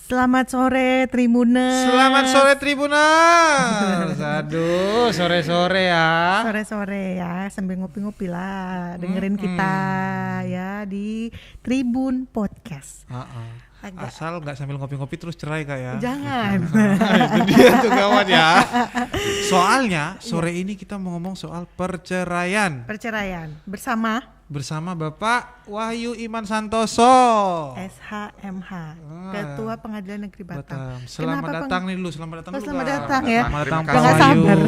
Selamat sore Tribuners. Selamat sore Tribuners. Aduh, sore-sore ya. Sore-sore ya, sambil ngopi-ngopi lah, dengerin kita ya di Tribun Podcast. Asal nggak sambil ngopi-ngopi terus cerai Kak ya. Jangan. Itu dia tuh kawan ya. Soalnya sore ini kita mau ngomong soal perceraian. Perceraian bersama Bapak Wahyu Iman Santoso, SHMH, Ketua Pengadilan Negeri Batam. Selamat datang nih dulu, selamat datang dulu. Selamat datang ya. Selamat datang Udah Pak nggak Wahyu. sabar.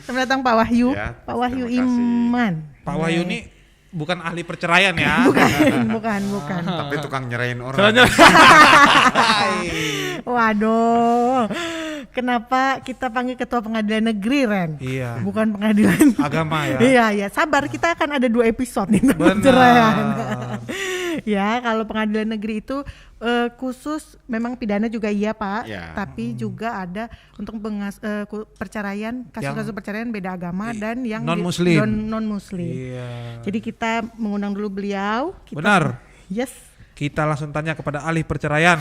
Selamat datang Pak Wahyu. Ya, Pak Wahyu terima kasih. Iman. Pak Wahyu ini bukan ahli perceraian ya. Bukan. Tapi tukang nyerahin orang. Waduh. Kenapa kita panggil Ketua Pengadilan Negeri, Ren? Iya. Bukan pengadilan Agama ya. Iya, sabar, kita akan ada 2 episode nih tentang Benar. perceraian. Ya, kalau pengadilan negeri itu khusus memang pidana juga iya, Pak. Ya. Tapi juga ada untuk perceraian, kasus-kasus perceraian beda agama dan yang non-muslim. non-muslim. Iya. Jadi kita mengundang dulu beliau. Benar. Yes. Kita langsung tanya kepada ahli perceraian.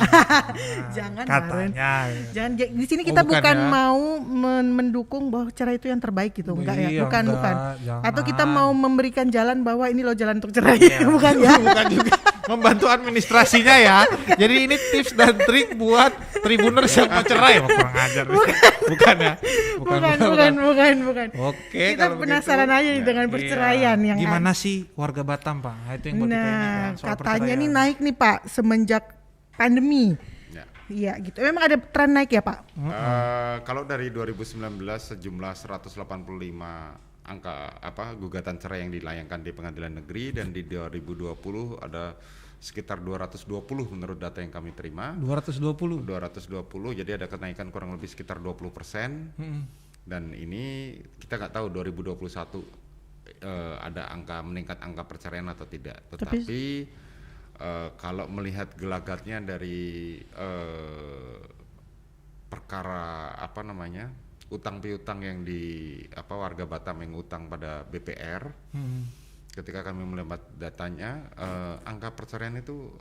Jangan, Katanya. Jangan di sini kita bukan bukan ya. mau mendukung bahwa cerai itu yang terbaik gitu, enggak ya? Iya, Bukan. jangan. Atau kita mau memberikan jalan bahwa ini loh jalan untuk cerai, Iya. bukan ya? Bukan juga membantu administrasinya ya. Jadi ini tips dan trik buat tribuners yang mau cerai. Kurang ajar. Bukan ya? Bukan. Oke, Kita kalau penasaran begitu. aja nih dengan Iya. perceraian yang Gimana sih warga Batam, Pak? Nah, itu yang buat kita ini Nah, kan, soal katanya perceraian. nih naik nih Pak semenjak pandemi. Ya. Iya gitu. Memang ada tren naik ya Pak? Kalau dari 2019 sejumlah 185 angka gugatan cerai yang dilayangkan di pengadilan negeri, dan di 2020 ada sekitar 220 menurut data yang kami terima. 220. 220, jadi ada kenaikan kurang lebih sekitar 20%. Dan ini kita nggak tahu 2021 ada meningkat angka perceraian atau tidak. Tetapi kalau melihat gelagatnya dari perkara utang piutang yang warga Batam yang utang pada BPR, ketika kami melihat datanya, angka perceraian itu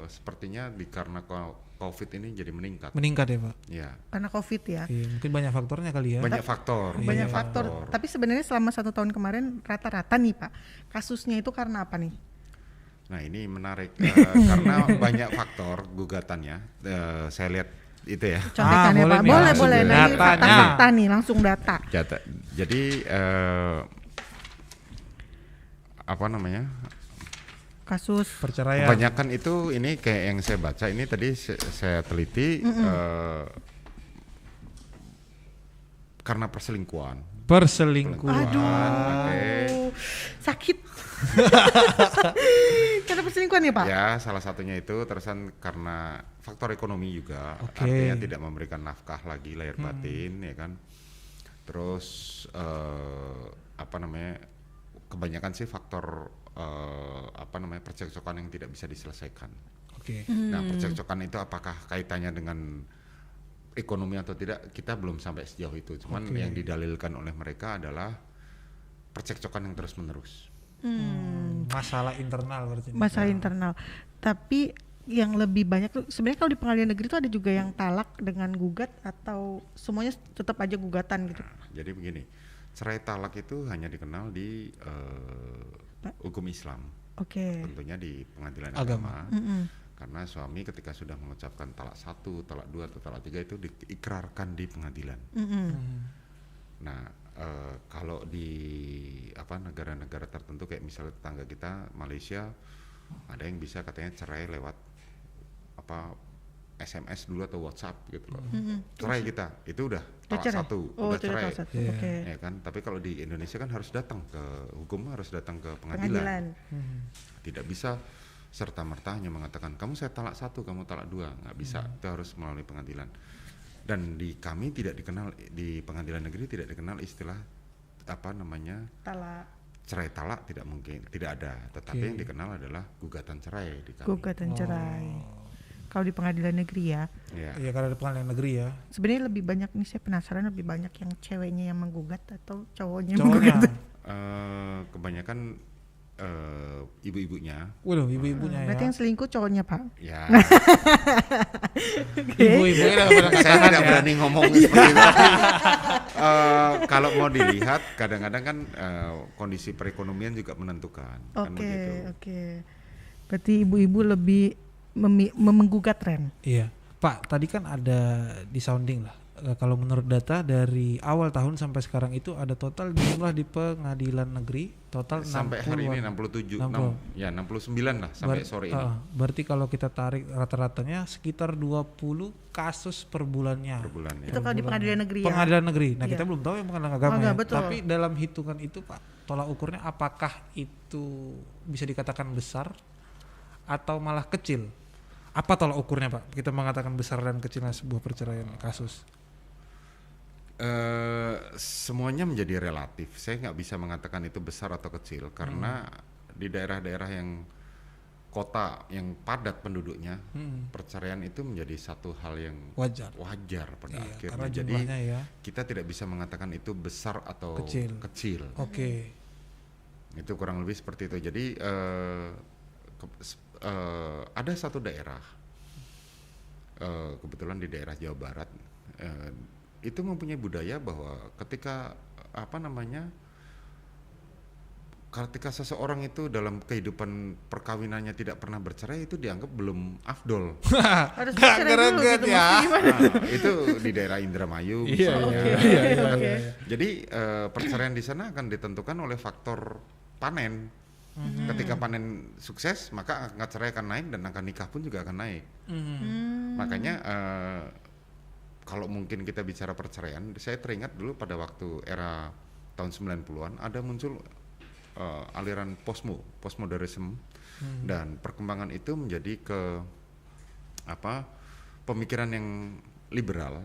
sepertinya karena COVID ini jadi meningkat. Meningkat ya, Pak? Ya. Karena COVID ya. Iya, mungkin banyak faktornya kali ya. Banyak faktor. Banyak faktor. Tapi sebenarnya selama 1 tahun kemarin rata-rata nih Pak, kasusnya itu karena apa nih? Nah ini menarik karena banyak faktor gugatannya. Saya lihat itu ya. Contekan ya boleh Pak. nih, Boleh. langsung Nah, ini datanya. fakta nih, langsung data. Jadi Kasus Perceraian. kebanyakan itu ini kayak yang saya baca ini tadi saya teliti karena perselingkuhan. Perselingkuhan. Aduh, sakit. Karena perselingkuhan ya Pak? Ya, salah satunya itu terusan karena faktor ekonomi juga. Oke. Artinya tidak memberikan nafkah lagi lahir batin, ya kan. Terus kebanyakan sih faktor percekcokan yang tidak bisa diselesaikan. Oke. Nah, percekcokan itu apakah kaitannya dengan ekonomi atau tidak, kita belum sampai sejauh itu. Cuman yang didalilkan oleh mereka adalah percekcokan yang terus-menerus. Masalah internal berarti. Masalah internal. Tapi yang lebih banyak tuh sebenarnya kalau di pengadilan negeri itu ada juga yang talak dengan gugat atau semuanya tetap aja gugatan gitu. Jadi begini, cerai talak itu hanya dikenal di hukum Islam. Oke. Tentunya di pengadilan Agama. agama. Karena suami ketika sudah mengucapkan talak 1, talak 2 atau talak 3 itu diikrarkan di pengadilan. Nah, kalau di negara-negara tertentu kayak misalnya tetangga kita Malaysia, ada yang bisa katanya cerai lewat SMS dulu atau WhatsApp gitu loh. Cerai kita, itu udah talak 1, udah cerai. Oke. Ya kan, tapi kalau di Indonesia kan harus datang ke hukum, harus datang ke pengadilan. Tidak bisa serta-merta hanya mengatakan kamu saya talak 1, kamu talak 2, nggak bisa. Itu harus melalui pengadilan. Dan di kami tidak dikenal, di pengadilan negeri tidak dikenal istilah Talak. cerai talak, tidak mungkin, tidak ada. Tetapi yang dikenal adalah gugatan cerai di kami. Gugatan cerai. Kalau di pengadilan negeri ya. Iya, karena ada pengadilan negeri ya. Sebenarnya lebih banyak nih, saya penasaran lebih banyak yang ceweknya yang menggugat atau cowoknya yang Cowoknya. menggugat. Kebanyakan ibu-ibunya. Waduh, ibu-ibunya Berarti ya. yang selingkuh cowoknya, Pak. Ya, Ibu-ibunya udah pada saya tangan tidak ya. berani ngomong seperti itu. Tapi, kalau mau dilihat, kadang-kadang kan kondisi perekonomian juga menentukan. Kan Oke, begitu. oke. Berarti ibu-ibu lebih menggugat tren. Iya, Pak. Tadi kan ada di sounding lah. Kalau menurut data dari awal tahun sampai sekarang itu ada total jumlah di pengadilan negeri total Sampai hari ini 67, 69 lah sampai sore ini. Berarti kalau kita tarik rata-ratanya sekitar 20 kasus per bulannya. Per bulan ya. Itu kalau di pengadilan negeri ya. Pengadilan negeri. Nah, Iya. kita belum tahu yang pengadilan agama enggak, ya. betul. Tapi dalam hitungan itu, Pak, tolak ukurnya apakah itu bisa dikatakan besar atau malah kecil? Apa tolak ukurnya, Pak? Kita mengatakan besar dan kecilnya sebuah perceraian kasus. Semuanya menjadi relatif. Saya nggak bisa mengatakan itu besar atau kecil karena di daerah-daerah yang kota yang padat penduduknya, perceraian itu menjadi satu hal yang Wajar. pada Iya, akhirnya. karena Jadi jumlahnya ya. kita tidak bisa mengatakan itu besar atau kecil. Oke. Itu kurang lebih seperti itu. Jadi ada satu daerah, kebetulan di daerah Jawa Barat, itu mempunyai budaya bahwa ketika ketika seseorang itu dalam kehidupan perkawinannya tidak pernah bercerai, itu dianggap belum afdol. Harus bercerai dulu gitu, ya. maksudnya gimana? Nah, itu di daerah Indramayu Iya, misalnya. Oke. Jadi perceraian di sana akan ditentukan oleh faktor panen. Ketika panen sukses, maka angka cerai akan naik dan angka nikah pun juga akan naik. Makanya kalau mungkin kita bicara perceraian, saya teringat dulu pada waktu era tahun 90-an ada muncul aliran postmodernisme, dan perkembangan itu menjadi ke pemikiran yang liberal.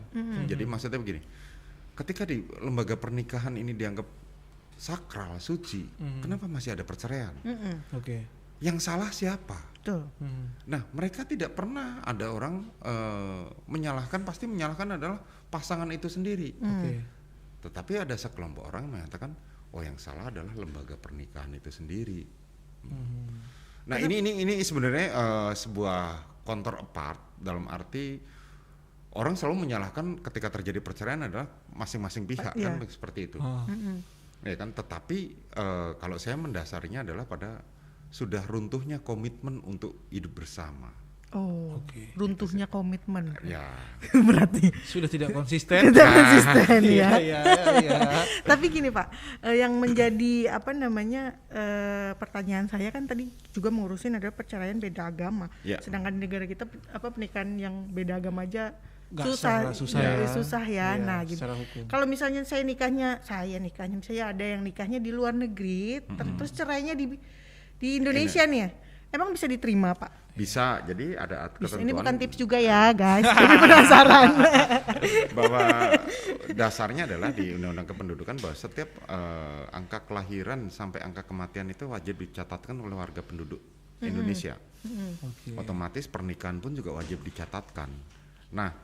Jadi maksudnya begini, ketika di lembaga pernikahan ini dianggap sakral, suci, kenapa masih ada perceraian? Oke. Yang salah siapa? Betul. Nah, mereka tidak pernah ada orang pasti menyalahkan adalah pasangan itu sendiri. Oke. Tetapi ada sekelompok orang yang mengatakan, oh yang salah adalah lembaga pernikahan itu sendiri. Nah, ini sebenarnya sebuah counterpart, dalam arti orang selalu menyalahkan ketika terjadi perceraian adalah masing-masing pihak, kan seperti itu. Ya kan, tetapi kalau saya mendasarinya adalah pada sudah runtuhnya komitmen untuk hidup bersama. Oh, Oke. runtuhnya komitmen. Ya. Berarti Sudah tidak konsisten. tidak konsisten ya. Iya. Tapi gini Pak, yang menjadi pertanyaan saya kan tadi juga mengurusin adalah perceraian beda agama. Ya. Sedangkan di negara kita pernikahan yang beda agama aja Nggak susah ya. Iya, Nah, gitu. secara hukum. Kalau misalnya saya nikahnya misalnya ada yang nikahnya di luar negeri, terus cerainya di Indonesia nih ya. Emang bisa diterima, Pak? Bisa, jadi ada Bisa. ketentuan Ini bukan tips juga ya, guys. Jadi penasaran. bahwa dasarnya adalah di Undang-Undang Kependudukan bahwa setiap angka kelahiran sampai angka kematian itu wajib dicatatkan oleh warga penduduk Indonesia. Oke. Otomatis pernikahan pun juga wajib dicatatkan. Nah,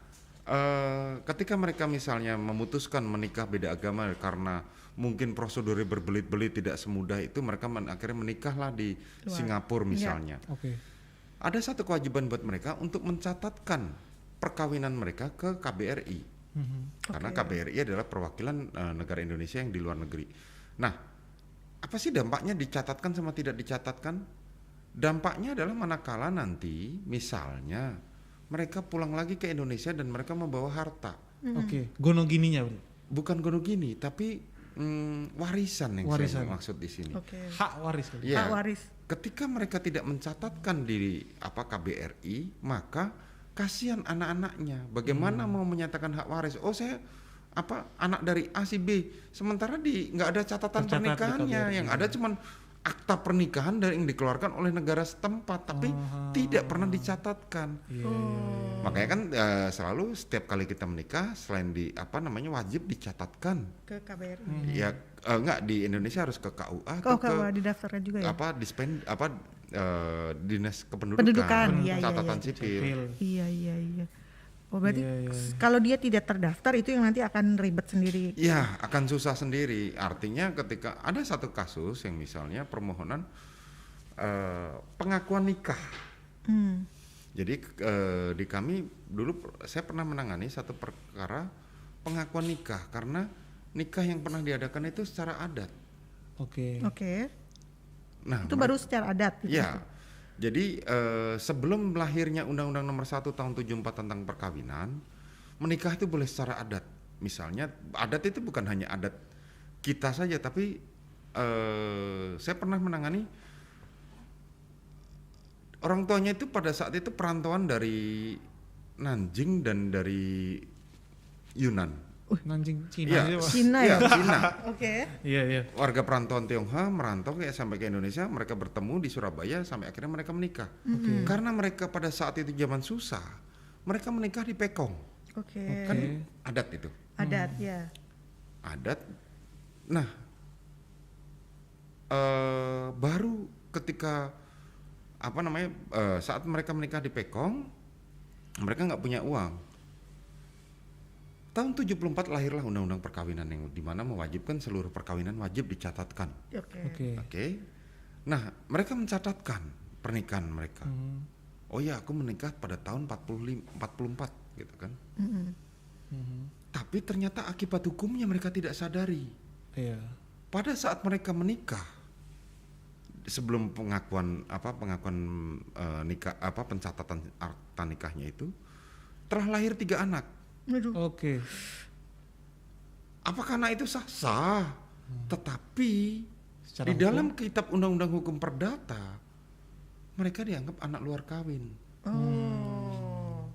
ketika mereka misalnya memutuskan menikah beda agama karena mungkin prosedurnya berbelit-belit, tidak semudah itu, mereka akhirnya menikahlah di Singapura misalnya. Oke. Ada satu kewajiban buat mereka untuk mencatatkan perkawinan mereka ke KBRI. Karena KBRI adalah perwakilan negara Indonesia yang di luar negeri. Nah, apa sih dampaknya dicatatkan sama tidak dicatatkan? Dampaknya adalah manakala nanti misalnya mereka pulang lagi ke Indonesia dan mereka membawa harta. Oke. Gonogininya, Bro. Bukan gonogini, tapi warisan yang saya maksud di sini. Oke. Hak waris. Ya, Hak waris. ketika mereka tidak mencatatkan di KBRI, maka kasihan anak-anaknya. Bagaimana mau menyatakan hak waris? Oh, saya anak dari A si B, sementara nggak ada catatan Tercatat pernikahannya, di KBRI. yang ada cuman akta pernikahan yang dikeluarkan oleh negara setempat, tapi tidak pernah dicatatkan. Makanya kan selalu setiap kali kita menikah, selain wajib dicatatkan Ke KBRI. ya, enggak, di Indonesia harus ke KUA Oh, atau kalau di daftarnya juga ya? Dinas Pendudukan, Kependudukan, iya, catatan iya. sipil. Iya. Oh, berarti Iya. kalau dia tidak terdaftar itu yang nanti akan ribet sendiri. Ya, akan susah sendiri. Artinya ketika ada satu kasus yang misalnya permohonan pengakuan nikah. Hmm. Jadi di kami dulu saya pernah menangani satu perkara pengakuan nikah karena nikah yang pernah diadakan itu secara adat. Oke. Oke. Nah, Itu baru secara adat gitu. ya. Jadi sebelum lahirnya Undang-Undang Nomor 1 Tahun 74 tentang perkawinan, menikah itu boleh secara adat. Misalnya adat itu bukan hanya adat kita saja, tapi saya pernah menangani orang tuanya itu pada saat itu perantauan dari Nanjing dan dari Yunan. Nanjing Cina Iya, aja, Pak. Cina Iya, ya? Cina. Oke. Iya. Warga perantauan Tionghoa merantau sampai ke Indonesia, mereka bertemu di Surabaya sampai akhirnya mereka menikah. Oke. Karena mereka pada saat itu zaman susah, mereka menikah di Pekong. Oke. Kan adat itu. Adat ya. Adat. Nah, baru ketika saat mereka menikah di Pekong, mereka nggak punya uang. Tahun 74 lahirlah Undang-Undang Perkawinan yang dimana mewajibkan seluruh perkawinan wajib dicatatkan. Oke. Oke. Nah, mereka mencatatkan pernikahan mereka. Oh ya, aku menikah pada tahun 44 gitu kan. Tapi ternyata akibat hukumnya mereka tidak sadari. Iya. Pada saat mereka menikah, sebelum pengakuan nikah pencatatan akta nikahnya itu telah lahir 3 anak. Aduh. Oke. Apakah anak itu sah? Sah. Tetapi Secara di hukum? dalam kitab Undang-Undang Hukum Perdata mereka dianggap anak luar kawin. Oh.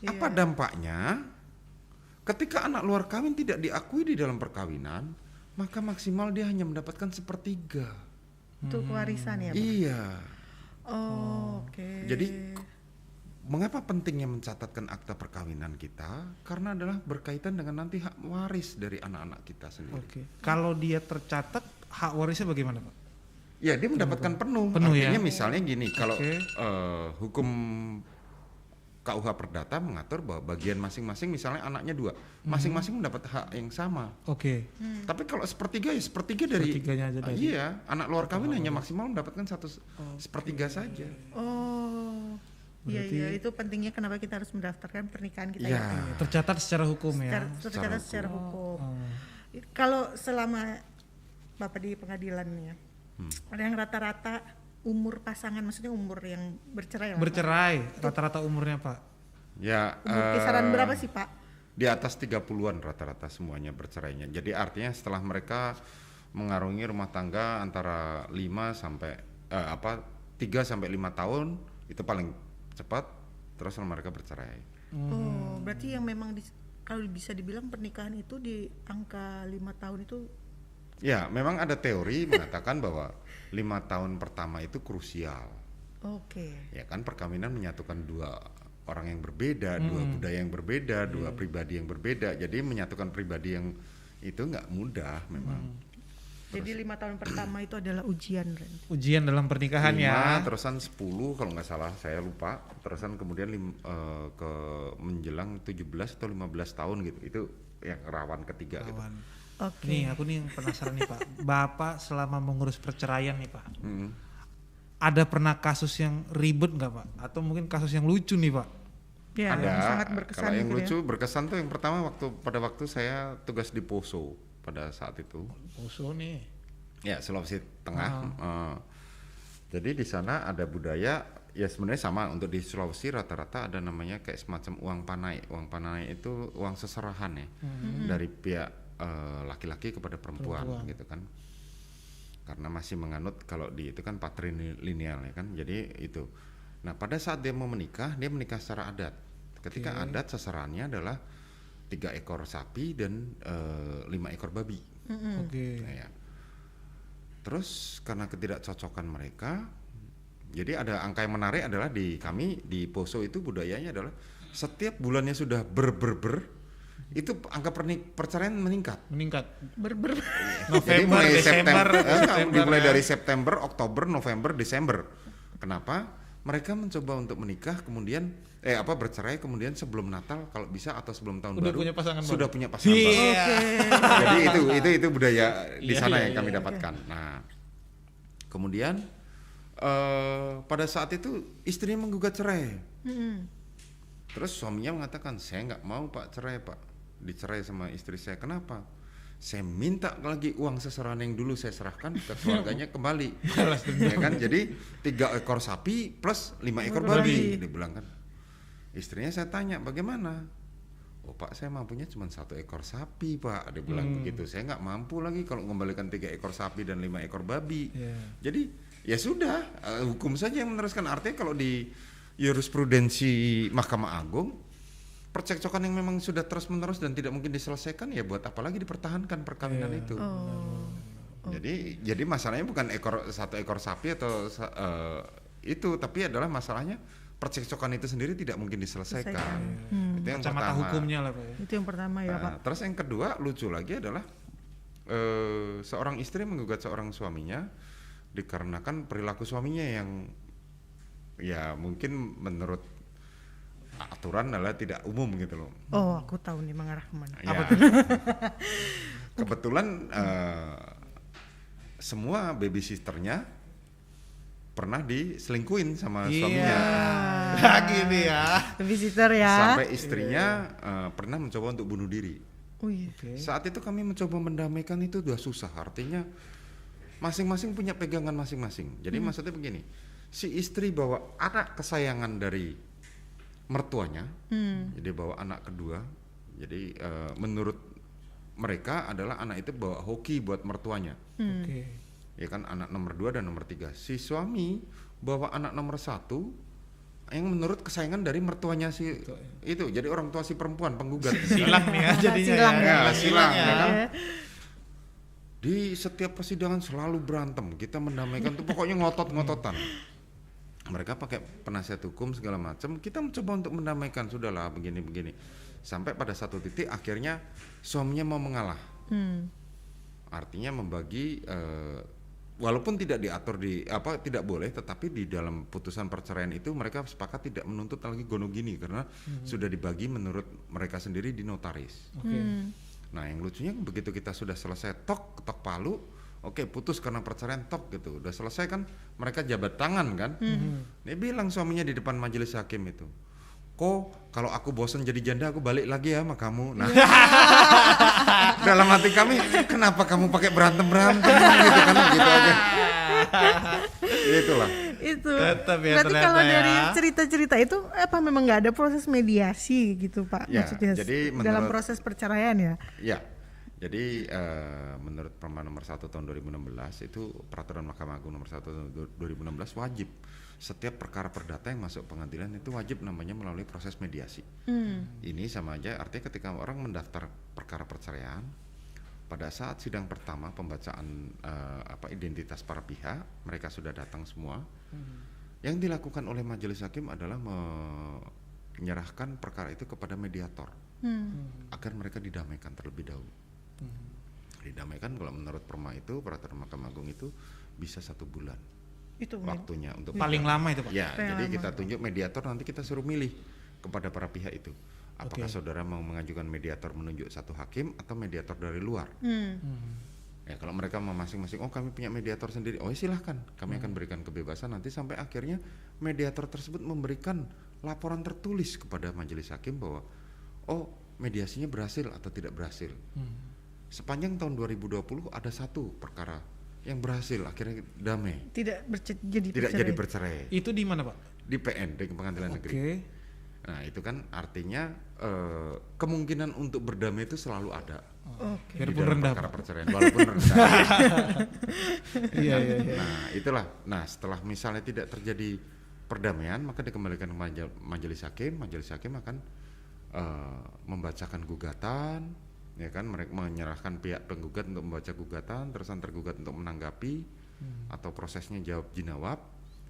Apa dampaknya? Ketika anak luar kawin tidak diakui di dalam perkawinan, maka maksimal dia hanya mendapatkan 1/3. Itu warisan ya, Pak? Iya. Oh, oke. Jadi mengapa pentingnya mencatatkan akta perkawinan kita? Karena adalah berkaitan dengan nanti hak waris dari anak-anak kita sendiri. Oke. Kalau dia tercatat, hak warisnya bagaimana, Pak? Ya, dia mendapatkan penuh. Penuh, Artinya ya? misalnya gini, kalau Oke. hukum KUH Perdata mengatur bahwa bagian masing-masing misalnya anaknya 2, masing-masing mendapat hak yang sama. Oke. Tapi kalau 1/3 ya 1/3 dari Sepertiganya aja dari- iya, anak luar kawin hanya maksimal mendapatkan 1/3 saja. Oh. Iya, Berarti- iya, itu pentingnya kenapa kita harus mendaftarkan pernikahan kita Iya. ya. Tercatat secara hukum ya. Tercatat secara hukum. Oh. Kalau selama Bapak di pengadilan ya, ada yang rata-rata umur pasangan, maksudnya umur yang bercerai lah, Pak. Bercerai, rata-rata umurnya, Pak. Ya, Umur kisaran berapa sih, Pak? di atas 30-an rata-rata semuanya bercerainya. Jadi artinya setelah mereka mengarungi rumah tangga antara 3 sampai 5 tahun itu paling cepat, terus mereka bercerai. Oh, berarti yang memang kalau bisa dibilang pernikahan itu di angka 5 tahun itu. Ya, memang ada teori mengatakan bahwa 5 tahun pertama itu krusial. Oke. Ya kan, perkawinan menyatukan 2 orang yang berbeda, 2 budaya yang berbeda, 2 pribadi yang berbeda. Jadi menyatukan pribadi yang itu nggak mudah memang. Jadi 5 tahun pertama itu adalah ujian, Ren. Ujian dalam pernikahan 5, ya. terusan 10 kalau nggak salah, saya lupa. Terusan kemudian ke menjelang 17 atau 15 tahun gitu. Itu yang rawan ketiga gitu. Kawan. Oke. Nih, aku nih yang penasaran nih, Pak. Bapak selama mengurus perceraian nih, Pak. Ada pernah kasus yang ribet nggak, Pak? Atau mungkin kasus yang lucu nih, Pak? Ya, Ada. yang sangat berkesan Kalau yang gitu lucu ya. berkesan tuh yang pertama pada waktu saya tugas di Poso pada saat itu. Poso nih. Ya, Sulawesi Tengah. Jadi di sana ada budaya ya sebenarnya sama, untuk di Sulawesi rata-rata ada namanya kayak semacam uang panai. Uang panai itu uang seserahan ya dari pihak laki-laki kepada perempuan gitu kan. Karena masih menganut kalau di itu kan patrilineal ya kan. Jadi itu. Nah, pada saat dia mau menikah, dia menikah secara adat. Ketika adat seserahannya adalah 3 ekor sapi dan 5 ekor babi. Oke. Nah, ya. Terus karena ketidakcocokan mereka, jadi ada angka yang menarik adalah di kami di Poso itu budayanya adalah setiap bulannya sudah itu angka perceraian meningkat. November, Jadi mulai Desember, dimulai ya. dari September, Oktober, November, Desember. Kenapa? Mereka mencoba untuk menikah, kemudian bercerai, kemudian sebelum Natal kalau bisa atau sebelum tahun Udah baru punya pasangan sudah baru. punya pasangan baru. Jadi itu budaya di Iya, sana iya, yang kami iya. dapatkan. Nah, kemudian pada saat itu istrinya menggugat cerai. Mm-mm. Terus suaminya mengatakan, saya nggak mau Pak cerai Pak, dicerai sama istri saya. Kenapa? Saya minta lagi uang seserahan yang dulu saya serahkan ke keluarganya kembali. Ya kan, jadi 3 ekor sapi plus 5 ekor babi, dia bilang kan. Istrinya saya tanya, bagaimana? Oh Pak, saya mampunya cuma 1 ekor sapi Pak, dia bilang begitu. Saya nggak mampu lagi kalau mengembalikan 3 ekor sapi dan 5 ekor babi. Jadi ya sudah, hukum saja yang meneruskan. Artinya kalau di jurisprudensi Mahkamah Agung, percekcokan yang memang sudah terus menerus dan tidak mungkin diselesaikan, ya buat apa lagi dipertahankan perkawinan itu. Jadi masalahnya bukan 1 ekor sapi atau itu, tapi adalah masalahnya percekcokan itu sendiri tidak mungkin diselesaikan. Itu yang Kacamata pertama. hukumnya lah Pak ya. Itu yang pertama ya Pak. Terus yang kedua lucu lagi adalah seorang istri menggugat seorang suaminya dikarenakan perilaku suaminya yang ya mungkin menurut aturan adalah tidak umum gitu loh. Oh, aku tahu nih mengarah kemana. Ya. Kebetulan semua babysitternya pernah diselingkuhin sama suaminya. Lagi nih ya. Babysitter ya. Sampai istrinya pernah mencoba untuk bunuh diri. Oh iya. Saat itu kami mencoba mendamaikan, itu udah susah. Artinya masing-masing punya pegangan masing-masing. Jadi maksudnya begini, si istri bawa anak kesayangan dari mertuanya, jadi bawa anak kedua. Jadi menurut mereka adalah anak itu bawa hoki buat mertuanya. Ya kan, anak nomor 2 dan nomor 3. Si suami bawa anak nomor 1 yang menurut kesayangan dari mertuanya si itu. Jadi orang tua si perempuan penggugat. Silang nih ya jadinya. Silang ya kan. Di setiap persidangan selalu berantem. Kita mendamaikan tuh pokoknya ngotot-ngototan. Mereka pakai penasihat hukum segala macam. Kita mencoba untuk mendamaikan, sudahlah begini-begini. Sampai pada satu titik akhirnya suaminya mau mengalah. Artinya membagi walaupun tidak diatur tidak boleh, tetapi di dalam putusan perceraian itu mereka sepakat tidak menuntut lagi gono gini karena sudah dibagi menurut mereka sendiri di notaris. Nah, yang lucunya begitu kita sudah selesai ketok palu, oke, putus karena perceraian gitu. Udah selesai kan, mereka jabat tangan kan. Dia bilang suaminya di depan majelis hakim itu, "Kok kalau aku bosan jadi janda aku balik lagi ya sama kamu." Nah, dalam hati kami, kenapa kamu pakai berantem gitu kan, gitu aja. Itulah. Itu. Tetap ya, Berarti kalau ternyata dari ya. cerita-cerita itu apa memang nggak ada proses mediasi gitu Pak? Ya, Maksudnya jadi dalam menurut- proses perceraian ya? Ya. Jadi menurut Perma nomor 1 tahun 2016 itu peraturan Mahkamah Agung nomor 1 tahun 2016 wajib setiap perkara perdata yang masuk pengadilan itu wajib namanya melalui proses mediasi. Ini sama aja artinya ketika orang mendaftar perkara perceraian, pada saat sidang pertama pembacaan identitas para pihak, mereka sudah datang semua. Yang dilakukan oleh majelis hakim adalah menyerahkan perkara itu kepada mediator agar mereka didamaikan terlebih dahulu. Didamaikan kalau menurut Perma itu peraturan Mahkamah Agung itu bisa 1 bulan Itu waktunya untuk Paling lama itu Pak. ya. Paling Jadi lama. kita tunjuk mediator, nanti kita suruh milih kepada para pihak itu. Apakah saudara mau mengajukan mediator menunjuk satu hakim atau mediator dari luar? Ya kalau mereka mau masing-masing, oh kami punya mediator sendiri, oh ya silahkan, kami akan berikan kebebasan nanti sampai akhirnya mediator tersebut memberikan laporan tertulis kepada majelis hakim bahwa oh mediasinya berhasil atau tidak berhasil. Sepanjang tahun 2020 ada 1 perkara yang berhasil akhirnya damai, tidak tidak jadi bercerai Itu di mana Pak? di PN, di Pengadilan Negeri. Nah itu kan artinya kemungkinan untuk berdamai itu selalu ada. Di Biarpun dalam rendah perkara Pak. perceraian walaupun rendah. Iya. Nah itulah. Nah setelah misalnya tidak terjadi perdamaian, maka dikembalikan ke majelis hakim. Majelis hakim akan membacakan gugatan, ya kan, mereka menyerahkan pihak penggugat untuk membaca gugatan, terusan tergugat untuk menanggapi atau prosesnya jawab jinawab,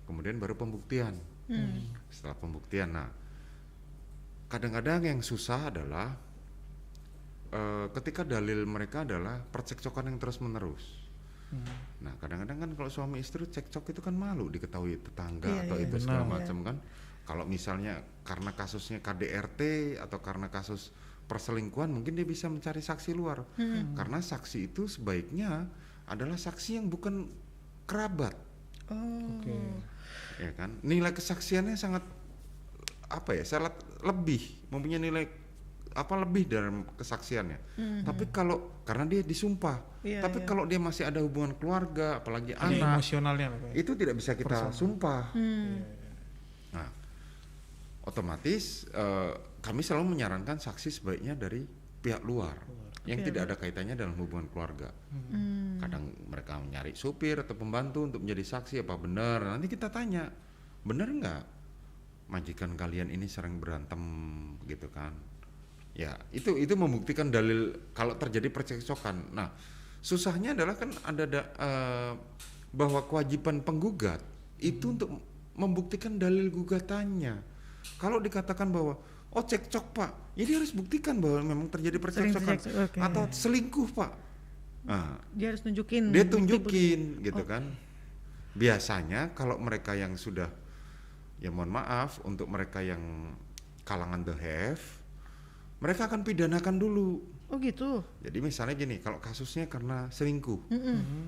kemudian baru pembuktian. Setelah pembuktian, nah kadang-kadang yang susah adalah ketika dalil mereka adalah percekcokan yang terus-menerus. Nah kadang-kadang kan kalau suami istri cekcok itu kan malu diketahui tetangga atau itu segala macam kan. Kalau misalnya karena kasusnya KDRT atau karena kasus perselingkuhan, mungkin dia bisa mencari saksi luar. Karena saksi itu sebaiknya adalah saksi yang bukan kerabat. Ya kan? Nilai kesaksiannya sangat sangat lebih, mempunyai nilai lebih dari kesaksiannya. Tapi kalau karena dia disumpah, tapi kalau dia masih ada hubungan keluarga, apalagi Ada anak, emosionalnya Pak. itu tidak bisa kita sumpah. Nah, otomatis kami selalu menyarankan saksi sebaiknya dari pihak luar yang tidak ada kaitannya dalam hubungan keluarga. Kadang mereka mencari supir atau pembantu untuk menjadi saksi, apa benar? Nanti kita tanya, benar nggak majikan kalian ini sering berantem gitu kan? Ya itu membuktikan dalil kalau terjadi percekcokan. Nah, susahnya adalah kan ada bahwa kewajiban penggugat itu untuk membuktikan dalil gugatannya. Kalau dikatakan bahwa cekcok Pak, jadi harus buktikan bahwa memang terjadi percekcokan atau selingkuh Pak. Nah, dia harus tunjukin. Dia tunjukin gitu kan. Biasanya kalau mereka yang sudah, ya mohon maaf, untuk mereka yang kalangan the have, mereka akan pidanakan dulu. Oh gitu. Jadi misalnya gini, kalau kasusnya karena selingkuh,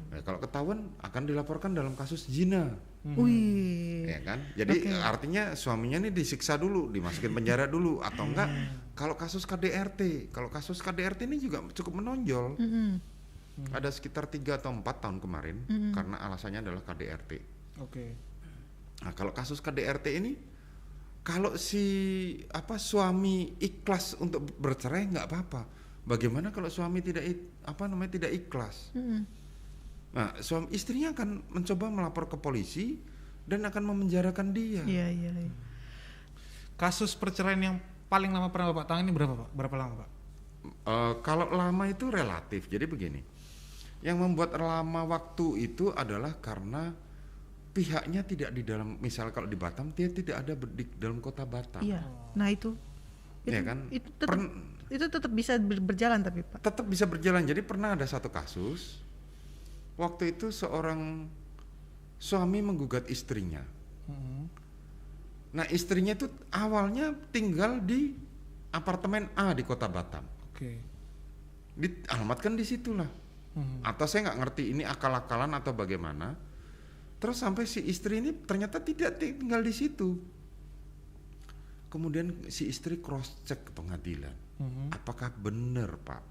nah, kalau ketahuan akan dilaporkan dalam kasus zina. Wih. Ya kan? Jadi artinya suaminya nih disiksa dulu, dimasukin penjara dulu, atau enggak kalau kasus KDRT. Kalau kasus KDRT ini juga cukup menonjol. Ada sekitar 3 atau 4 tahun kemarin karena alasannya adalah KDRT. Nah, kalau kasus KDRT ini, kalau si suami ikhlas untuk bercerai nggak apa-apa. Bagaimana kalau suami tidak ikhlas? Nah, suami istrinya akan mencoba melapor ke polisi dan akan memenjarakan dia. Iya. Kasus perceraian yang paling lama pernah Bapak tangani berapa Pak? Berapa lama Pak? Kalau lama itu relatif. Jadi begini, yang membuat lama waktu itu adalah karena pihaknya tidak di dalam, misal kalau di Batam dia tidak ada di dalam kota Batam. Iya. Nah itu ya kan? Itu tetap bisa berjalan tapi Pak. Tetap bisa berjalan. Jadi pernah ada satu kasus. Waktu itu seorang suami menggugat istrinya. Nah, istrinya itu awalnya tinggal di apartemen A di kota Batam. Dialamatkan di situlah. Atau saya nggak ngerti ini akal-akalan atau bagaimana. Terus sampai si istri ini ternyata tidak tinggal di situ. Kemudian si istri cross check ke pengadilan. Apakah benar Pak?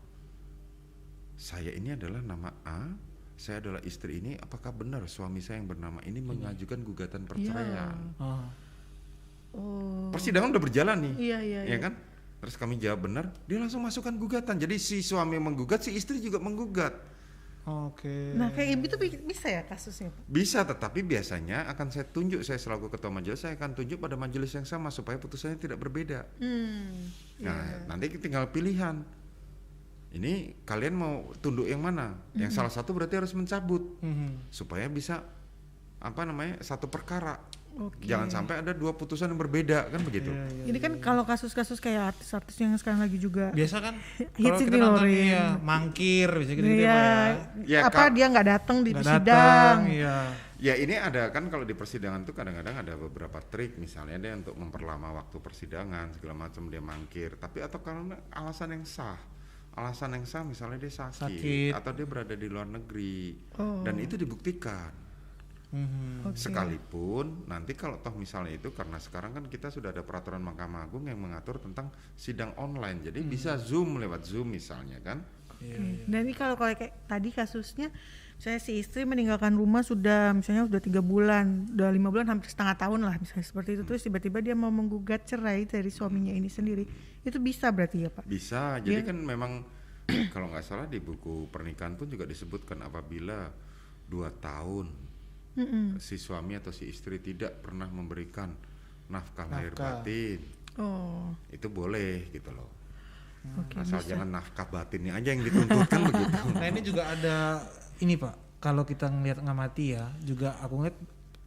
Saya ini adalah nama A, saya adalah istri ini. Apakah benar suami saya yang bernama ini mengajukan gugatan perceraian? Persidangan udah berjalan nih, ya kan? Terus kami jawab benar, dia langsung masukkan gugatan. Jadi si suami menggugat, si istri juga menggugat. Nah kayak itu bisa ya kasusnya Pak? Bisa, tetapi biasanya akan saya tunjuk, saya selaku ketua majelis, saya akan tunjuk pada majelis yang sama supaya putusannya tidak berbeda. Nah nanti tinggal pilihan. Ini kalian mau tunduk yang mana? Yang salah satu berarti harus mencabut supaya bisa satu perkara. Jangan sampai ada 2 putusan yang berbeda, kan begitu. Ini kan kalau kasus-kasus kayak artis-artis yang sekarang lagi juga biasa kan kalau kita nonton mangkir bisa gitu ya. Dia nggak datang di sidang. Ya ini ada kan, kalau di persidangan tuh kadang-kadang ada beberapa trik, misalnya dia untuk memperlama waktu persidangan segala macam dia mangkir, tapi atau karena alasan yang sah misalnya dia sakit. Atau dia berada di luar negeri dan itu dibuktikan. Sekalipun nanti kalau toh misalnya itu, karena sekarang kan kita sudah ada peraturan Mahkamah Agung yang mengatur tentang sidang online, jadi bisa lewat Zoom misalnya kan. Dan ini kalau kayak tadi kasusnya, misalnya si istri meninggalkan rumah misalnya sudah 3 bulan, udah 5 bulan, hampir setengah tahun lah misalnya seperti itu, terus tiba-tiba dia mau menggugat cerai dari suaminya ini sendiri, itu bisa berarti ya Pak? Bisa, jadi kan memang kalau nggak salah di buku pernikahan pun juga disebutkan apabila 2 tahun si suami atau si istri tidak pernah memberikan nafkah lahir batin, itu boleh gitu loh. Asal bisa. Jangan nafkah batinnya aja yang dituntutkan begitu. Nah ini juga ada ini Pak, kalau kita ngamati ya, juga aku ngeliat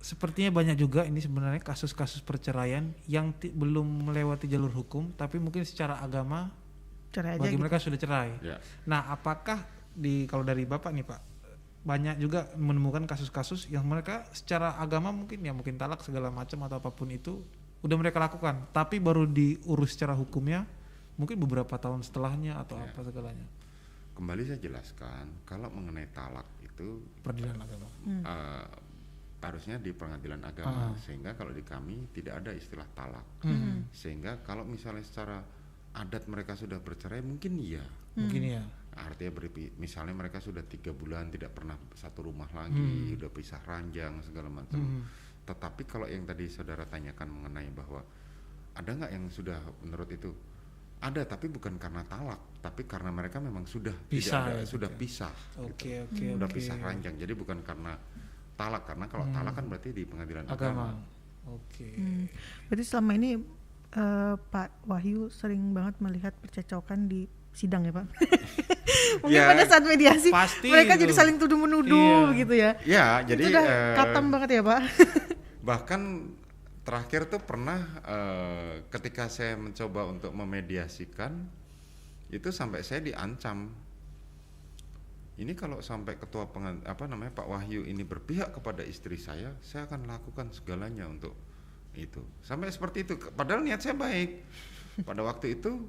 sepertinya banyak juga ini sebenarnya kasus-kasus perceraian yang belum melewati jalur hukum, tapi mungkin secara agama bagi mereka sudah cerai. Nah apakah kalau dari Bapak nih Pak, banyak juga menemukan kasus-kasus yang mereka secara agama mungkin talak segala macam atau apapun itu udah mereka lakukan, tapi baru diurus secara hukumnya mungkin beberapa tahun setelahnya atau apa segalanya. Kembali saya jelaskan, kalau mengenai talak itu peradilan agama. harusnya di pengadilan agama, sehingga kalau di kami tidak ada istilah talak. Sehingga kalau misalnya secara adat mereka sudah bercerai, mungkin iya. Mungkin ya. Artinya misalnya mereka sudah 3 bulan tidak pernah satu rumah lagi, udah pisah ranjang segala macam. Tetapi kalau yang tadi saudara tanyakan mengenai bahwa ada nggak yang sudah menurut itu, ada, tapi bukan karena talak, tapi karena mereka memang sudah Pisah, tidak ada, ya, sudah gitu. pisah, Oke, gitu. oke, Udah oke. pisah ranjang. Jadi bukan karena talak, karena kalau talak kan berarti di pengadilan agama. Oke. Berarti selama ini Pak Wahyu sering banget melihat percecokan di sidang ya Pak? Mungkin Ya, pada saat mediasi pasti mereka itu. jadi saling tuduh menuduh gitu ya. Ya, Itu jadi udah katam banget ya Pak. bahkan terakhir tuh pernah ketika saya mencoba untuk memediasikan itu sampai saya diancam. Ini kalau sampai ketua Pak Wahyu ini berpihak kepada istri saya akan lakukan segalanya untuk itu. Sampai seperti itu. Padahal niat saya baik. Pada waktu itu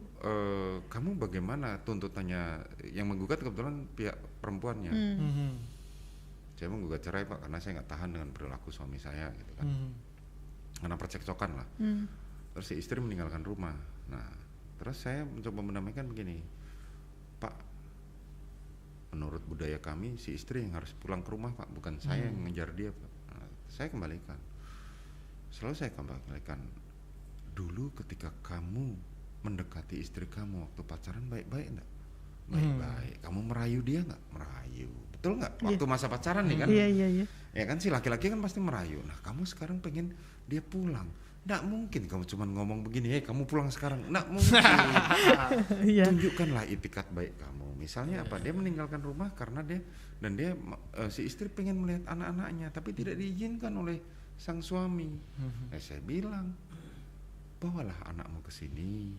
kamu bagaimana tuntutannya? Yang menggugat kebetulan pihak perempuannya. Saya menggugat cerai Pak karena saya nggak tahan dengan perilaku suami saya gitu kan. Karena percekcokan lah. Terus si istri meninggalkan rumah. Nah, terus saya mencoba mendamaikan begini, Pak, menurut budaya kami si istri yang harus pulang ke rumah Pak, bukan saya yang ngejar dia Pak. Nah, saya kembalikan, selalu saya kembalikan, dulu ketika kamu mendekati istri kamu waktu pacaran baik-baik enggak? Baik-baik. Kamu merayu dia nggak? Merayu, betul nggak? Waktu masa pacaran nih kan? Iya. Ya kan, si laki-laki kan pasti merayu. Nah kamu sekarang pengen dia pulang, nggak mungkin kamu cuma ngomong begini, kamu pulang sekarang, nggak mungkin. Iya. Tunjukkanlah itikat baik kamu. Misalnya apa? Dia meninggalkan rumah karena dia si istri pengen melihat anak-anaknya, tapi tidak diizinkan oleh sang suami. Saya bilang, bawalah anakmu ke sini,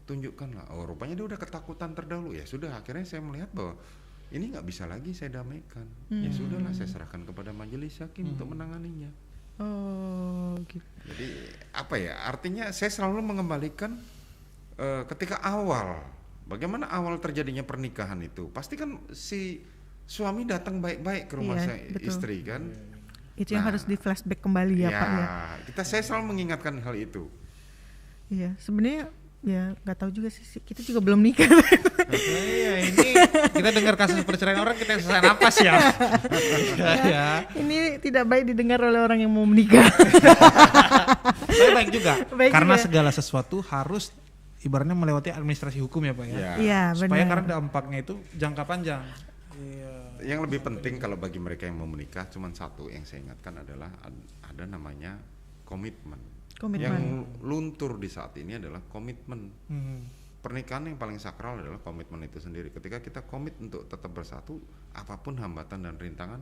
tunjukkanlah. Oh rupanya dia udah ketakutan terdahulu. Ya sudah, akhirnya saya melihat bahwa ini nggak bisa lagi saya damaikan. Ya sudahlah, saya serahkan kepada majelis hakim untuk menanganinya. Oh gitu. Jadi apa ya, artinya saya selalu mengembalikan ketika awal, bagaimana awal terjadinya pernikahan itu, pasti kan si suami datang baik-baik ke rumah istri kan. Itu yang harus di flashback kembali ya Pak ya. Saya selalu mengingatkan hal itu. Iya, sebenarnya ya nggak tahu juga sih, kita juga belum nikah. Iya, ini kita dengar kasus perceraian orang, kita selesai napas ya. Ya. Ini tidak baik didengar oleh orang yang mau menikah. Tapi baik juga, Baik karena juga. segala sesuatu harus ibaratnya melewati administrasi hukum ya Pak ya. Iya, Supaya benar. karena dampaknya itu jangka panjang. Iya. Yang lebih penting kalau bagi mereka yang mau menikah, cuma satu yang saya ingatkan adalah ada namanya komitmen. Yang luntur di saat ini adalah komitmen. Pernikahan yang paling sakral adalah komitmen itu sendiri. Ketika kita komit untuk tetap bersatu, apapun hambatan dan rintangan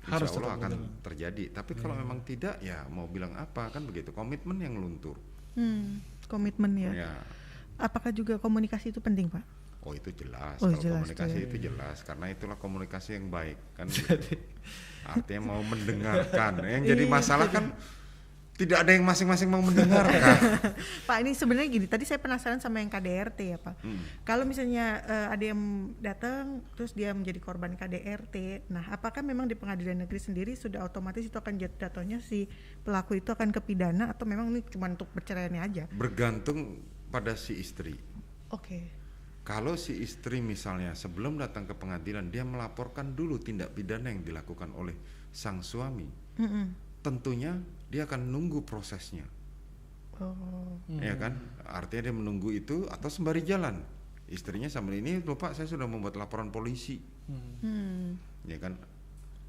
Harus insya Allah tetap akan berjalan. terjadi. Tapi kalau memang tidak, ya mau bilang apa, kan begitu. Komitmen yang luntur. Komitmen ya. Ya. Apakah juga komunikasi itu penting Pak? Oh itu jelas. Oh, Kalau jelas komunikasi tuh. itu jelas, karena itulah komunikasi yang baik kan. Gitu. Artinya mau mendengarkan. Yang jadi masalah kan tidak ada yang masing-masing mau mendengarkan. Pak, ini sebenarnya gini, tadi saya penasaran sama yang KDRT ya Pak. Kalau misalnya ada yang datang terus dia menjadi korban KDRT, nah apakah memang di pengadilan negeri sendiri sudah otomatis itu akan jatuhnya si pelaku itu akan kepidana, atau memang ini cuma untuk perceraiannya aja? Bergantung pada si istri. Oke. Kalau si istri misalnya sebelum datang ke pengadilan dia melaporkan dulu tindak pidana yang dilakukan oleh sang suami, tentunya dia akan nunggu prosesnya. Ya kan, artinya dia menunggu itu, atau sembari jalan istrinya sambil ini, loh Pak saya sudah membuat laporan polisi. Ya kan,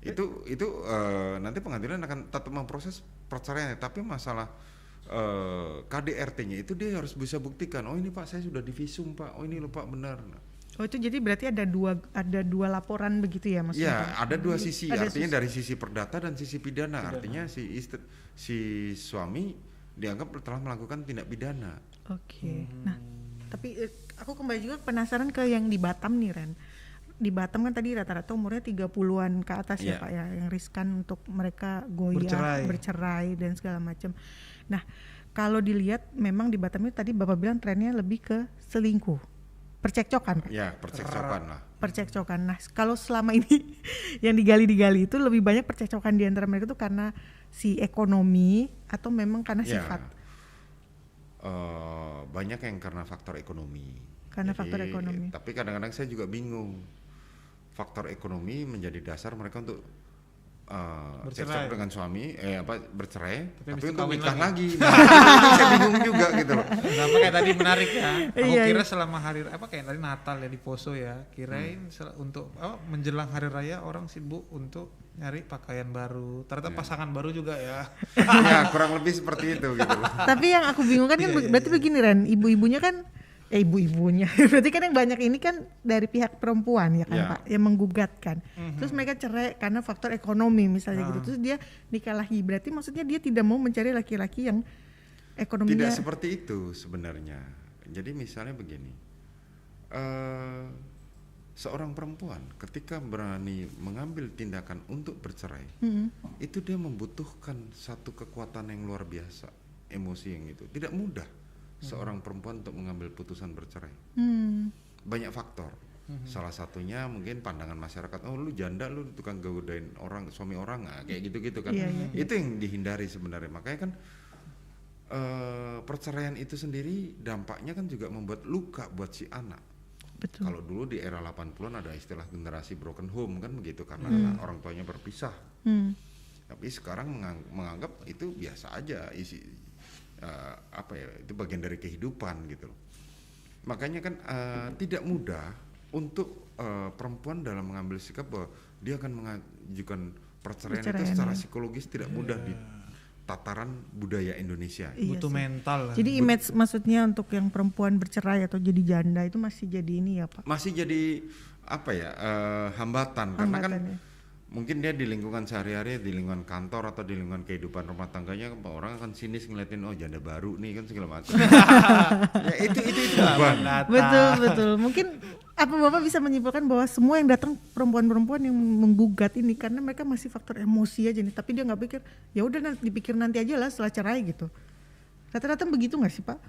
itu nanti pengadilan akan tetap memproses perceraian, tapi masalah KDRT-nya itu dia harus bisa buktikan, oh ini Pak saya sudah divisum Pak, oh ini loh Pak benar. Oh itu jadi berarti ada dua laporan begitu ya maksudnya? Ya, ada dua sisi, Ada artinya dari sisi perdata dan sisi pidana. Artinya si suami dianggap telah melakukan tindak pidana. Oke. Nah, tapi aku kembali juga penasaran ke yang di Batam nih Ren. Di Batam kan tadi rata-rata umurnya 30-an ke atas ya Pak ya, yang riskan untuk mereka goyah, bercerai dan segala macam. Nah, kalau dilihat memang di Batam itu tadi Bapak bilang trennya lebih ke selingkuh. Percekcokan Pak? Ya, percekcokan lah. percekcokan. Nah, kalau selama ini yang digali itu lebih banyak percekcokan di antara mereka tuh karena si ekonomi atau memang karena Ya, sifat? banyak yang karena faktor ekonomi. Karena faktor ekonomi. Tapi kadang-kadang saya juga bingung. Faktor ekonomi menjadi dasar mereka untuk cekcok dengan suami, bercerai, tapi habis itu untuk kawin nikah lagi. Nah, itu saya bingung juga gitu loh. Nah, kayak tadi menarik ya. Aku Iya, kira iya. selama hari kayak tadi Natal ya di Poso ya. Kirain untuk menjelang hari raya orang sibuk untuk nyari pakaian baru. Ternyata pasangan baru juga ya. Ya, kurang lebih seperti itu gitu loh. Tapi yang aku bingung kan berarti begini Ren, ibu-ibunya kan ibu-ibunya berarti kan yang banyak ini kan dari pihak perempuan ya kan Ya. Pak yang menggugat kan. Terus mereka cerai karena faktor ekonomi misalnya gitu. Terus dia nikah lagi, berarti maksudnya dia tidak mau mencari laki-laki yang ekonominya. Tidak seperti itu sebenarnya. Jadi misalnya begini, seorang perempuan ketika berani mengambil tindakan untuk bercerai, itu dia membutuhkan satu kekuatan yang luar biasa, emosi yang itu. Tidak mudah seorang perempuan untuk mengambil putusan bercerai. Banyak faktor. Salah satunya mungkin pandangan masyarakat, oh lu janda, lu tukang godain orang, suami orang, kayak gitu-gitu kan. Itu yang dihindari sebenarnya. Makanya kan perceraian itu sendiri dampaknya kan juga membuat luka buat si anak. Betul. Kalau dulu di era 80-an ada istilah generasi broken home kan begitu, karena orang tuanya berpisah. Tapi sekarang menganggap itu biasa aja, itu bagian dari kehidupan gitu loh. Makanya kan tidak mudah untuk perempuan dalam mengambil sikap bahwa dia akan mengajukan perceraian itu secara psikologis tidak mudah di tataran budaya Indonesia. Iya Butuh sih. mental lah. Jadi image maksudnya untuk yang perempuan bercerai atau jadi janda itu masih jadi ini ya Pak? Masih jadi hambatan karena kan Hambatannya. mungkin dia di lingkungan sehari-hari, di lingkungan kantor atau di lingkungan kehidupan rumah tangganya, orang akan sinis ngeliatin janda baru nih kan segala macam. Ya itu beban. Betul. Mungkin apa Bapak bisa menyimpulkan bahwa semua yang datang perempuan-perempuan yang menggugat ini karena mereka masih faktor emosi aja nih, tapi dia nggak pikir ya udah dipikir nanti aja lah setelah cerai gitu. Rata-rata begitu nggak sih Pak?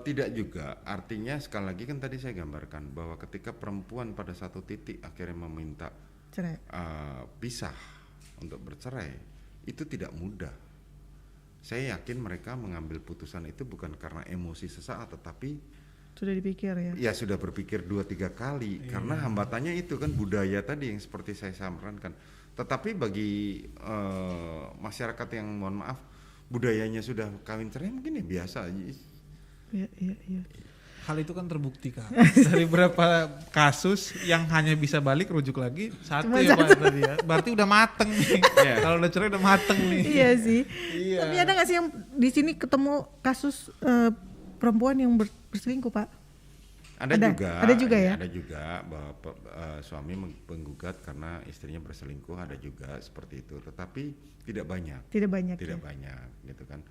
Tidak juga. Artinya sekali lagi kan tadi saya gambarkan bahwa ketika perempuan pada satu titik akhirnya meminta Cerai. pisah untuk bercerai, itu tidak mudah. Saya yakin mereka mengambil putusan itu bukan karena emosi sesaat, tetapi Sudah dipikir ya? ya sudah berpikir 2-3 kali. Karena hambatannya itu kan budaya tadi yang seperti saya sampaikan. Tetapi bagi masyarakat yang mohon maaf budayanya sudah kawin cerai mungkin ya biasa aja. Iya. Hal itu kan terbukti Kak. Dari berapa kasus yang hanya bisa balik rujuk lagi satu Cuma ya satu. Pak tadi ya. Berarti udah mateng nih. Kalau udah cerai udah mateng nih. Iya sih. Iya. Tapi ada nggak sih yang di sini ketemu kasus perempuan yang berselingkuh Pak? Ada juga ya? Ada juga bahwa suami menggugat karena istrinya berselingkuh, ada juga seperti itu. Tetapi tidak banyak. Tidak banyak Gitu kan.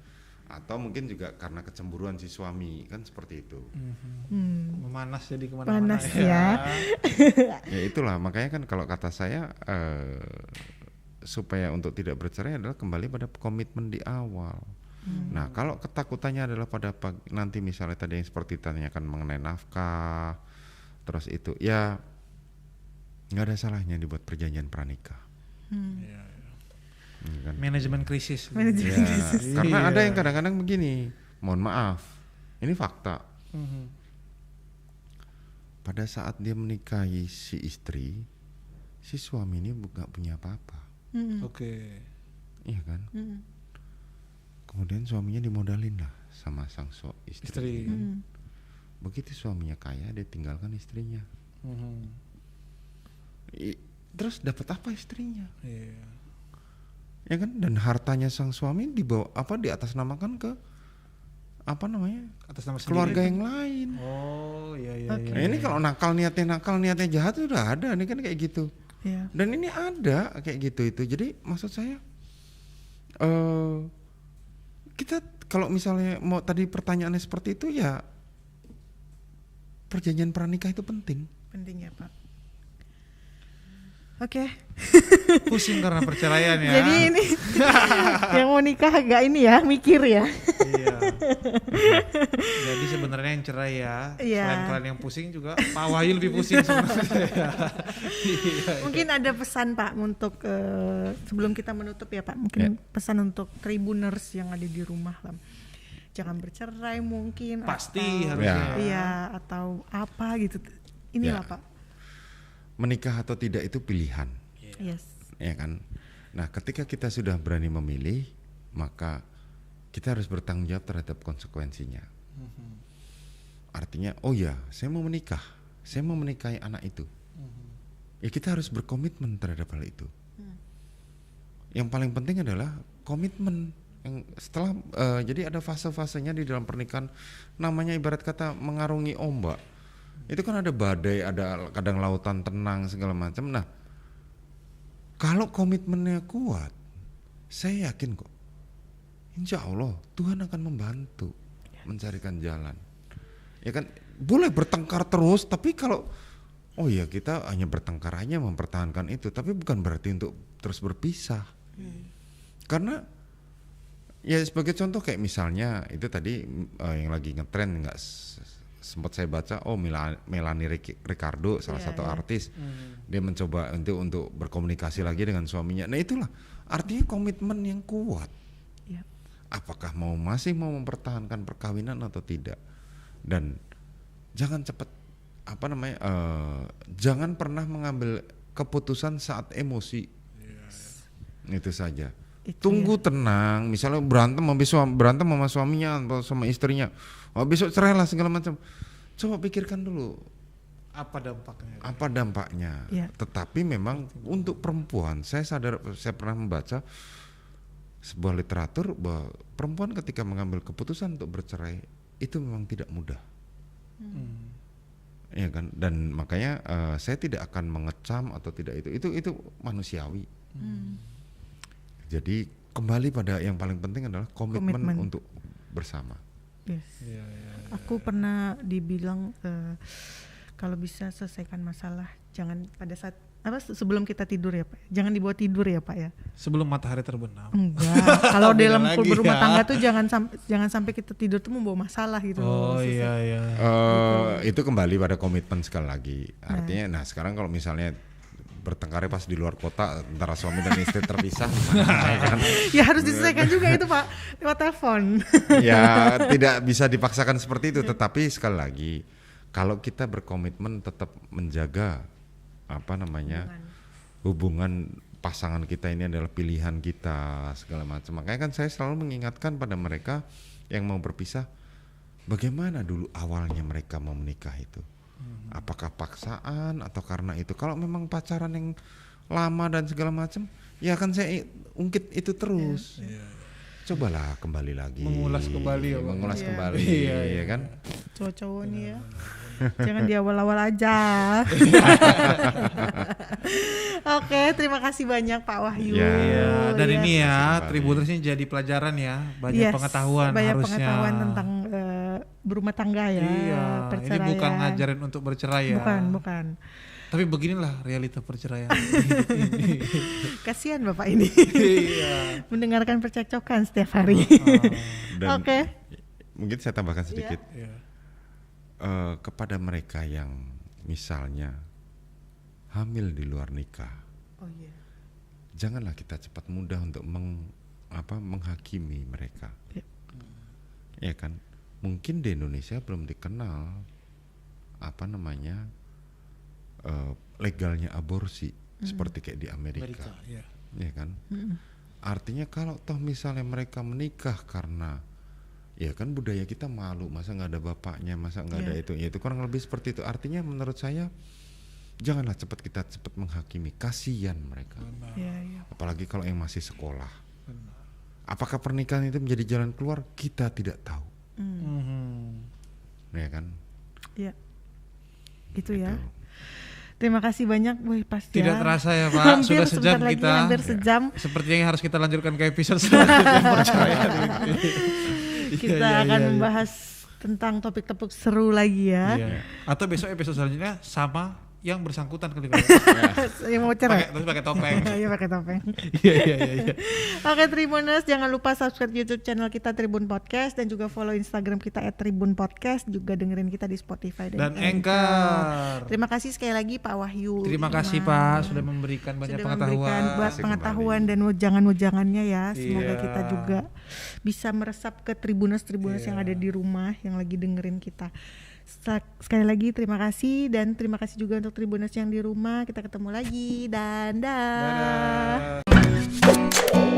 Atau mungkin juga karena kecemburuan si suami kan seperti itu. Memanas jadi kemana-mana. Panas ya. Ya itulah makanya kan kalau kata saya supaya untuk tidak bercerai adalah kembali pada komitmen di awal. Nah kalau ketakutannya adalah pada nanti misalnya tadi yang seperti ditanyakan mengenai nafkah, terus itu ya nggak ada salahnya dibuat perjanjian pranikah. Kan? Manajemen krisis. Karena ada yang kadang-kadang begini, mohon maaf, ini fakta. Pada saat dia menikahi si istri, si suami ini nggak punya apa-apa. Oke. Iya kan? Kemudian suaminya dimodalin lah sama sang istri. Begitu suaminya kaya, dia tinggalkan istrinya. Terus dapat apa istrinya? Iya. Ya kan? Dan hartanya sang suami dibawa di atas namakan ke Atas nama keluarga sendiri. yang lain. Oh iya. Nah, ini kalau nakal niatnya jahat udah ada nih kan kayak gitu. Iya. Dan ini ada kayak gitu itu. Jadi maksud saya kita kalau misalnya mau tadi pertanyaannya seperti itu ya perjanjian pranikah itu penting. Penting ya Pak. Oke. Pusing karena perceraian ya. Jadi ini yang mau nikah agak ini ya mikir ya. Iya. Jadi sebenarnya yang cerai ya, Iya. selain kalian yang pusing juga Pak Wahyu lebih pusing sebenarnya. Mungkin ada pesan Pak untuk sebelum kita menutup ya Pak, mungkin pesan untuk tribuners yang ada di rumah lah. Jangan bercerai mungkin. Pasti atau, harusnya. Iya, atau apa gitu. Inilah Ya. Pak. Menikah atau tidak itu pilihan, Yes. ya kan? Nah, ketika kita sudah berani memilih, maka kita harus bertanggung jawab terhadap konsekuensinya. Artinya, oh ya, saya mau menikah, saya mau menikahi anak itu. Ya kita harus berkomitmen terhadap hal itu. Yang paling penting adalah komitmen. Yang setelah jadi ada fase-fasenya di dalam pernikahan, namanya ibarat kata mengarungi ombak. Itu kan ada badai, ada kadang lautan tenang segala macam. Nah, kalau komitmennya kuat, saya yakin kok, insya Allah Tuhan akan membantu mencarikan jalan. Ya kan, boleh bertengkar terus, tapi kalau oh ya kita hanya bertengkar, hanya mempertahankan itu, tapi bukan berarti untuk terus berpisah. Karena ya sebagai contoh kayak misalnya itu tadi yang lagi ngetren, nggak sempat saya baca, Melanie Ricardo salah satu artis, dia mencoba untuk berkomunikasi lagi dengan suaminya. Nah itulah artinya komitmen yang kuat. Apakah masih mau mempertahankan perkawinan atau tidak? Dan jangan cepat jangan pernah mengambil keputusan saat emosi. Itu saja. Tunggu tenang, misalnya berantem sama suaminya atau sama istrinya, besok cerai lah segala macam. Coba pikirkan dulu Apa dampaknya. Tetapi memang untuk perempuan, saya pernah membaca sebuah literatur bahwa perempuan ketika mengambil keputusan untuk bercerai itu memang tidak mudah. Ya kan, dan makanya saya tidak akan mengecam atau tidak, itu manusiawi. Jadi kembali pada yang paling penting adalah komitmen. Untuk bersama. Yes. Aku pernah dibilang kalau bisa selesaikan masalah jangan pada saat sebelum kita tidur ya Pak. Jangan dibawa tidur ya Pak ya. Sebelum matahari terbenam. Enggak. Kalau dalam berumah ya. tangga tuh jangan sampai kita tidur tuh membawa masalah gitu. Oh iya. Itu kembali pada komitmen sekali lagi. Artinya, sekarang kalau misalnya bertengkarnya pas di luar kota antara suami dan istri terpisah, kan? Ya harus diselesaikan juga itu Pak lewat telepon. Ya tidak bisa dipaksakan seperti itu. Tetapi sekali lagi, kalau kita berkomitmen tetap menjaga hubungan pasangan kita ini adalah pilihan kita segala macam. Makanya kan saya selalu mengingatkan pada mereka yang mau berpisah, bagaimana dulu awalnya mereka mau menikah itu. Apakah paksaan atau karena itu? Kalau memang pacaran yang lama dan segala macam, ya kan saya ungkit itu terus. Cobalah kembali lagi. Mengulas kembali ya Pak. Mengulas kembali, ya kan? Cowok-cowok nih ya. Jangan di awal-awal aja. Oke, terima kasih banyak Pak Wahyu. Dan ini ya, Tribuners ini jadi pelajaran ya, banyak pengetahuan banyak harusnya. pengetahuan tentang berumah tangga ya. Ini bukan ngajarin untuk bercerai ya. Bukan. Tapi beginilah realita perceraian. Kasihan Bapak ini. Mendengarkan percekcokan setiap hari. Oke. Mungkin saya tambahkan sedikit. Kepada mereka yang misalnya hamil di luar nikah, janganlah kita cepat mudah untuk menghakimi mereka. Ya kan, mungkin di Indonesia belum dikenal legalnya aborsi seperti kayak di Amerika. Ya kan, artinya kalau toh misalnya mereka menikah karena ya kan budaya kita malu, masa nggak ada bapaknya, masa nggak ada itu, ya itu kurang lebih seperti itu. Artinya menurut saya janganlah kita cepat menghakimi, kasihan mereka. Apalagi kalau yang masih sekolah. Apakah pernikahan itu menjadi jalan keluar? Kita tidak tahu. Ya kan? Ya, itu ya. Terima kasih banyak, pasti. Tidak terasa ya Pak, sudah sejam kita. Hampir sejam. Sepertinya harus kita lanjutkan ke episode selanjutnya perceraian ini. Kita akan membahas tentang topik-topik seru lagi ya. Atau besok episode selanjutnya sama yang bersangkutan kali kalau Yang mau cerai. terus pakai topeng. Iya pakai topeng. Iya. Oke Tribuners, jangan lupa subscribe YouTube channel kita Tribun Podcast dan juga follow Instagram kita @tribunpodcast, juga dengerin kita di Spotify Dan Anchor. Terima kasih sekali lagi Pak Wahyu. Terima kasih Pak sudah memberikan banyak Sudah pengetahuan. memberikan buat Kasih pengetahuan kembali. dan wejangan-wejangannya ya. Semoga Iya. kita juga bisa meresap ke Tribuners yang ada di rumah yang lagi dengerin kita. Sekali lagi terima kasih, dan terima kasih juga untuk Tribuners yang di rumah. Kita ketemu lagi dan dah. Dadah.